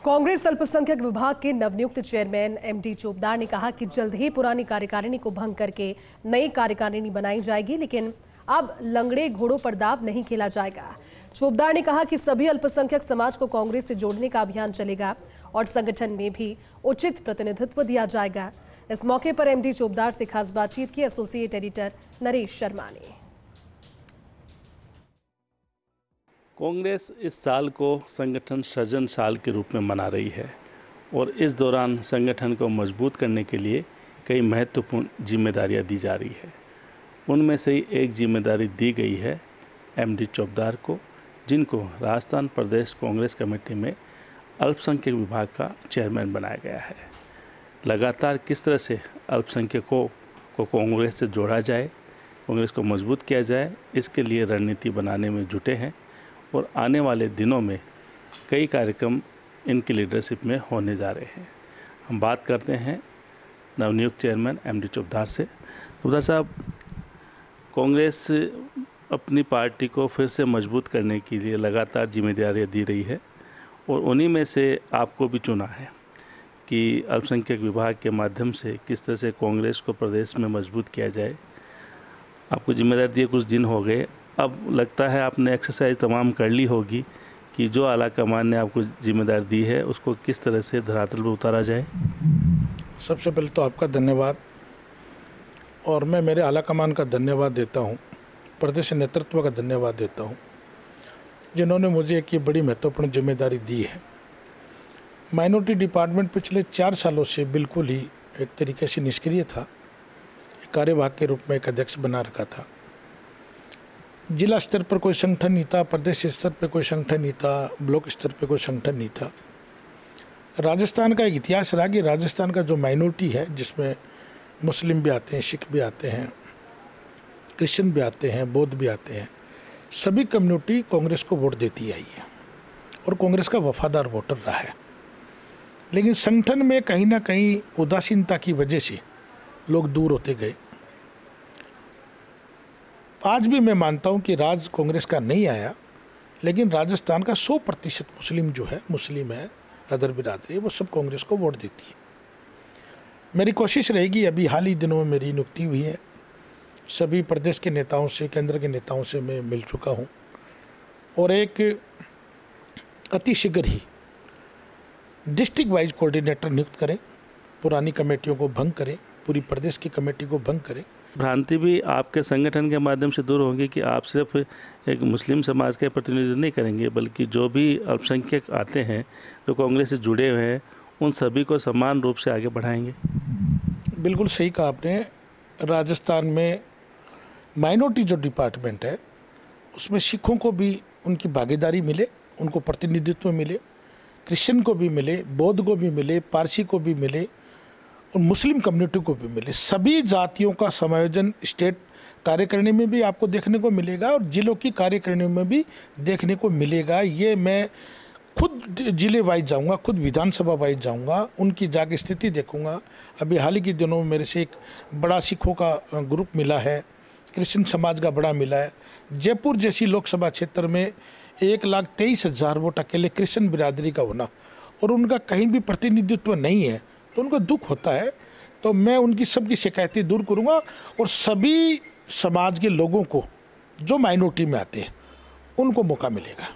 कांग्रेस अल्पसंख्यक विभाग के नवनियुक्त चेयरमैन एमडी चोपदार ने कहा कि जल्द ही पुरानी कार्यकारिणी को भंग करके नई कार्यकारिणी बनाई जाएगी, लेकिन अब लंगड़े घोड़ों पर दाव नहीं खेला जाएगा। चोपदार ने कहा कि सभी अल्पसंख्यक समाज को कांग्रेस से जोड़ने का अभियान चलेगा और संगठन में भी उचित प्रतिनिधित्व दिया जाएगा। इस मौके पर एमडी चोपदार से खास बातचीत की एसोसिएट एडिटर नरेश शर्मा ने। कांग्रेस इस साल को संगठन सृजन साल के रूप में मना रही है और इस दौरान संगठन को मजबूत करने के लिए कई महत्वपूर्ण जिम्मेदारियां दी जा रही है। उनमें से ही एक जिम्मेदारी दी गई है एमडी चोपदार को, जिनको राजस्थान प्रदेश कांग्रेस कमेटी में अल्पसंख्यक विभाग का चेयरमैन बनाया गया है। लगातार किस तरह से अल्पसंख्यकों को कांग्रेस से जोड़ा जाए, कांग्रेस को मजबूत किया जाए, इसके लिए रणनीति बनाने में जुटे हैं और आने वाले दिनों में कई कार्यक्रम इनकी लीडरशिप में होने जा रहे हैं। हम बात करते हैं नवनियुक्त चेयरमैन एमडी चोपदार से। चोपदार साहब, कांग्रेस अपनी पार्टी को फिर से मजबूत करने के लिए लगातार जिम्मेदारियां दी रही है और उन्हीं में से आपको भी चुना है कि अल्पसंख्यक विभाग के माध्यम से किस तरह से कांग्रेस को प्रदेश में मजबूत किया जाए। आपको जिम्मेदारी दिए कुछ दिन हो गए, अब लगता है आपने एक्सरसाइज तमाम कर ली होगी कि जो आला कमान ने आपको जिम्मेदारी दी है उसको किस तरह से धरातल पर उतारा जाए। सबसे पहले तो आपका धन्यवाद, और मैं मेरे आला कमान का धन्यवाद देता हूं, प्रदेश नेतृत्व का धन्यवाद देता हूं, जिन्होंने मुझे एक ये बड़ी महत्वपूर्ण जिम्मेदारी दी है। माइनॉरिटी डिपार्टमेंट पिछले 4 सालों से बिल्कुल ही एक तरीके से निष्क्रिय था। कार्यवाहक के रूप में एक अध्यक्ष बना रखा था। जिला स्तर पर कोई संगठन नहीं था, प्रदेश स्तर पर कोई संगठन नहीं था, ब्लॉक स्तर पर कोई संगठन नहीं था। राजस्थान का एक इतिहास रहा कि राजस्थान का जो माइनॉरिटी है, जिसमें मुस्लिम भी आते हैं, सिख भी आते हैं, क्रिश्चियन भी आते हैं, बौद्ध भी आते हैं, सभी कम्युनिटी कांग्रेस को वोट देती आई है और कांग्रेस का वफादार वोटर रहा है। लेकिन संगठन में कहीं ना कहीं उदासीनता की वजह से लोग दूर होते गए। आज भी मैं मानता हूं कि राज कांग्रेस का नहीं आया, लेकिन राजस्थान का 100% मुस्लिम है, अदर बिरादरी, वो सब कांग्रेस को वोट देती है। मेरी कोशिश रहेगी, अभी हाल ही दिनों में मेरी नियुक्ति हुई है, सभी प्रदेश के नेताओं से, केंद्र के नेताओं से मैं मिल चुका हूं और एक अति शीघ्र ही डिस्ट्रिक्ट वाइज कोऑर्डिनेटर नियुक्त करें, पुरानी कमेटियों को भंग करें, पूरी प्रदेश की कमेटी को भंग करें। भ्रांति भी आपके संगठन के माध्यम से दूर होगी कि आप सिर्फ एक मुस्लिम समाज के प्रतिनिधित्व नहीं करेंगे, बल्कि जो भी अल्पसंख्यक आते हैं, जो कांग्रेस से जुड़े हुए हैं, उन सभी को समान रूप से आगे बढ़ाएंगे। बिल्कुल सही कहा आपने। राजस्थान में माइनॉरिटी जो डिपार्टमेंट है, उसमें सिखों को भी उनकी भागीदारी मिले, उनको प्रतिनिधित्व मिले, क्रिश्चियन को भी मिले, बौद्ध को भी मिले, पारसी को भी मिले और मुस्लिम कम्युनिटी को भी मिले। सभी जातियों का समायोजन स्टेट कार्यकारिणी में भी आपको देखने को मिलेगा और जिलों की कार्यकारिणी में भी देखने को मिलेगा। ये मैं खुद जिले वाइज जाऊंगा, खुद विधानसभा वाइज जाऊंगा, उनकी जाके स्थिति देखूंगा। अभी हाल ही के दिनों में मेरे से एक बड़ा सिखों का ग्रुप मिला है, क्रिश्चियन समाज का बड़ा मिला है। जयपुर जैसी लोकसभा क्षेत्र में 1,23,000 वोट अकेले क्रिश्चियन बिरादरी का होना और उनका कहीं भी प्रतिनिधित्व नहीं है, तो उनको दुख होता है। तो मैं उनकी सबकी शिकायतें दूर करूंगा और सभी समाज के लोगों को जो माइनॉरिटी में आते हैं उनको मौका मिलेगा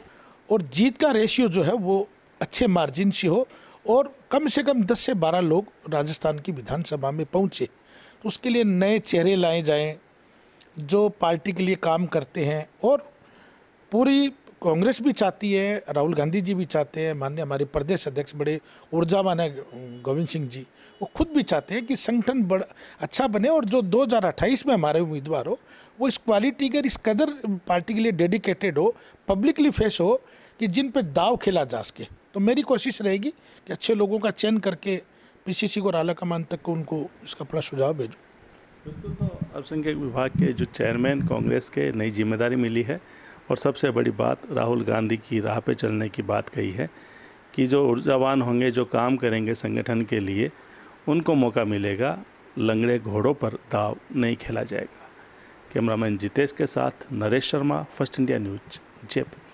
और जीत का रेशियो जो है वो अच्छे मार्जिन से हो और कम से कम 10 से 12 लोग राजस्थान की विधानसभा में पहुंचे। तो उसके लिए नए चेहरे लाए जाएं जो पार्टी के लिए काम करते हैं और पूरी कांग्रेस भी चाहती है, राहुल गांधी जी भी चाहते हैं, माननीय हमारे प्रदेश अध्यक्ष बड़े ऊर्जावान है गोविंद सिंह जी, वो खुद भी चाहते हैं कि संगठन बड़ा अच्छा बने और जो 2028 में हमारे उम्मीदवार हो वो इस क्वालिटी के, इस कदर पार्टी के लिए डेडिकेटेड हो, पब्लिकली फेस हो कि जिन पे दाव खेला जा सके। तो मेरी कोशिश रहेगी कि अच्छे लोगों का चयन करके पीसीसी को और आला कमान तक को उनको इसका अपना सुझाव भेजूँ। बिल्कुल। तो अल्पसंख्यक विभाग के जो चेयरमैन कांग्रेस के नई जिम्मेदारी मिली है और सबसे बड़ी बात राहुल गांधी की राह पे चलने की बात कही है कि जो ऊर्जावान होंगे, जो काम करेंगे संगठन के लिए, उनको मौका मिलेगा, लंगड़े घोड़ों पर दाव नहीं खेला जाएगा। कैमरामैन जितेश के साथ Naresh Sharma, first India news, Jaipur.